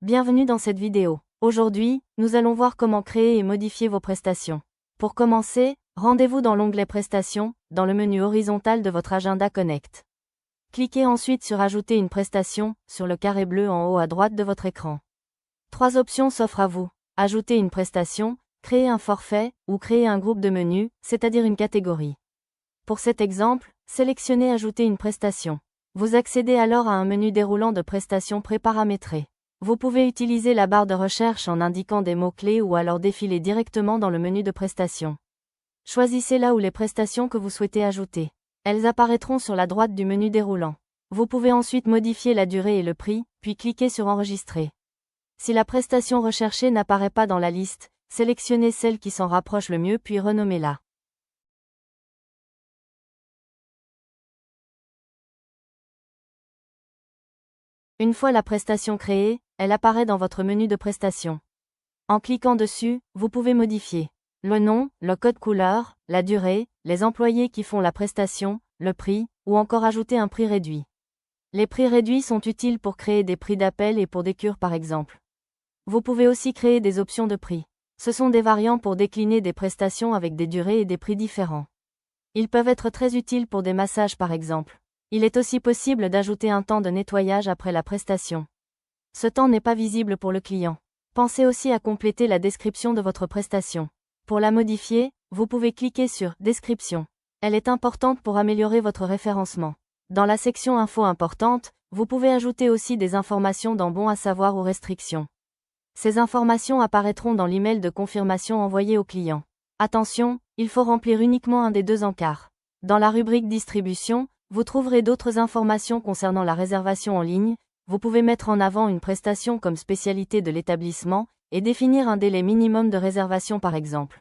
Bienvenue dans cette vidéo. Aujourd'hui, nous allons voir comment créer et modifier vos prestations. Pour commencer, rendez-vous dans l'onglet Prestations, dans le menu horizontal de votre agenda Connect. Cliquez ensuite sur Ajouter une prestation, sur le carré bleu en haut à droite de votre écran. Trois options s'offrent à vous. Ajouter une prestation, créer un forfait, ou créer un groupe de menus, c'est-à-dire une catégorie. Pour cet exemple, sélectionnez Ajouter une prestation. Vous accédez alors à un menu déroulant de prestations préparamétrées. Vous pouvez utiliser la barre de recherche en indiquant des mots-clés ou alors défiler directement dans le menu de prestations. Choisissez là où les prestations que vous souhaitez ajouter. Elles apparaîtront sur la droite du menu déroulant. Vous pouvez ensuite modifier la durée et le prix, puis cliquer sur Enregistrer. Si la prestation recherchée n'apparaît pas dans la liste, sélectionnez celle qui s'en rapproche le mieux puis renommez-la. Une fois la prestation créée, elle apparaît dans votre menu de prestation. En cliquant dessus, vous pouvez modifier le nom, le code couleur, la durée, les employés qui font la prestation, le prix, ou encore ajouter un prix réduit. Les prix réduits sont utiles pour créer des prix d'appel et pour des cures par exemple. Vous pouvez aussi créer des options de prix. Ce sont des variants pour décliner des prestations avec des durées et des prix différents. Ils peuvent être très utiles pour des massages par exemple. Il est aussi possible d'ajouter un temps de nettoyage après la prestation. Ce temps n'est pas visible pour le client. Pensez aussi à compléter la description de votre prestation. Pour la modifier, vous pouvez cliquer sur « Description ». Elle est importante pour améliorer votre référencement. Dans la section Infos importantes, vous pouvez ajouter aussi des informations dans Bon à savoir ou Restrictions. Ces informations apparaîtront dans l'email de confirmation envoyé au client. Attention, il faut remplir uniquement un des deux encarts. Dans la rubrique Distribution, vous trouverez d'autres informations concernant la réservation en ligne. Vous pouvez mettre en avant une prestation comme spécialité de l'établissement et définir un délai minimum de réservation par exemple.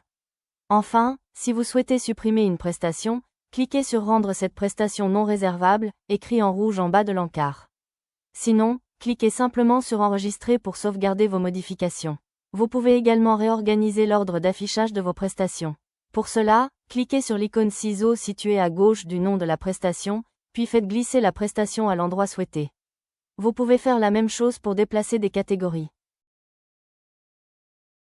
Enfin, si vous souhaitez supprimer une prestation, cliquez sur Rendre cette prestation non réservable, écrit en rouge en bas de l'encart. Sinon, cliquez simplement sur Enregistrer pour sauvegarder vos modifications. Vous pouvez également réorganiser l'ordre d'affichage de vos prestations. Pour cela, cliquez sur l'icône ciseau située à gauche du nom de la prestation, puis faites glisser la prestation à l'endroit souhaité. Vous pouvez faire la même chose pour déplacer des catégories.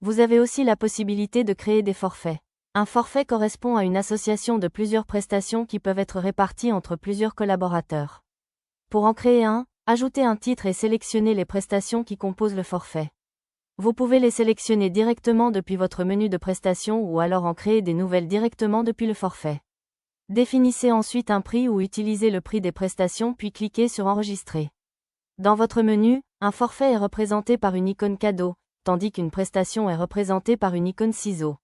Vous avez aussi la possibilité de créer des forfaits. Un forfait correspond à une association de plusieurs prestations qui peuvent être réparties entre plusieurs collaborateurs. Pour en créer un, ajoutez un titre et sélectionnez les prestations qui composent le forfait. Vous pouvez les sélectionner directement depuis votre menu de prestations ou alors en créer des nouvelles directement depuis le forfait. Définissez ensuite un prix ou utilisez le prix des prestations puis cliquez sur Enregistrer. Dans votre menu, un forfait est représenté par une icône cadeau, tandis qu'une prestation est représentée par une icône ciseau.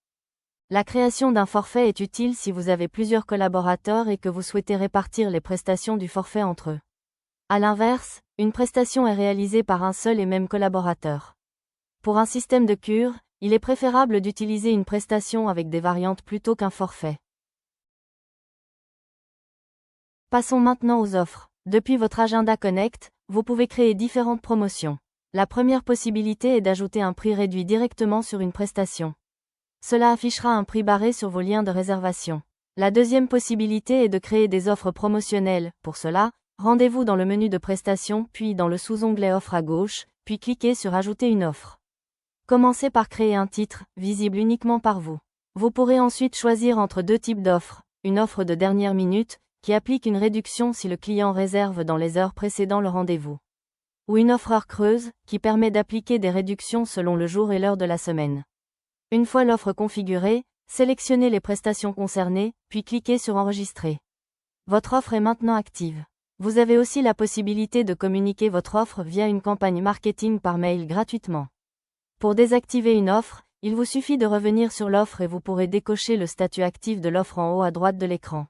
La création d'un forfait est utile si vous avez plusieurs collaborateurs et que vous souhaitez répartir les prestations du forfait entre eux. À l'inverse, une prestation est réalisée par un seul et même collaborateur. Pour un système de cure, il est préférable d'utiliser une prestation avec des variantes plutôt qu'un forfait. Passons maintenant aux offres. Depuis votre agenda Connect, vous pouvez créer différentes promotions. La première possibilité est d'ajouter un prix réduit directement sur une prestation. Cela affichera un prix barré sur vos liens de réservation. La deuxième possibilité est de créer des offres promotionnelles. Pour cela, rendez-vous dans le menu de prestations puis dans le sous-onglet Offre à gauche, puis cliquez sur Ajouter une offre. Commencez par créer un titre, visible uniquement par vous. Vous pourrez ensuite choisir entre deux types d'offres. Une offre de dernière minute, qui applique une réduction si le client réserve dans les heures précédant le rendez-vous. Ou une offre heure creuse, qui permet d'appliquer des réductions selon le jour et l'heure de la semaine. Une fois l'offre configurée, sélectionnez les prestations concernées, puis cliquez sur Enregistrer. Votre offre est maintenant active. Vous avez aussi la possibilité de communiquer votre offre via une campagne marketing par mail gratuitement. Pour désactiver une offre, il vous suffit de revenir sur l'offre et vous pourrez décocher le statut actif de l'offre en haut à droite de l'écran.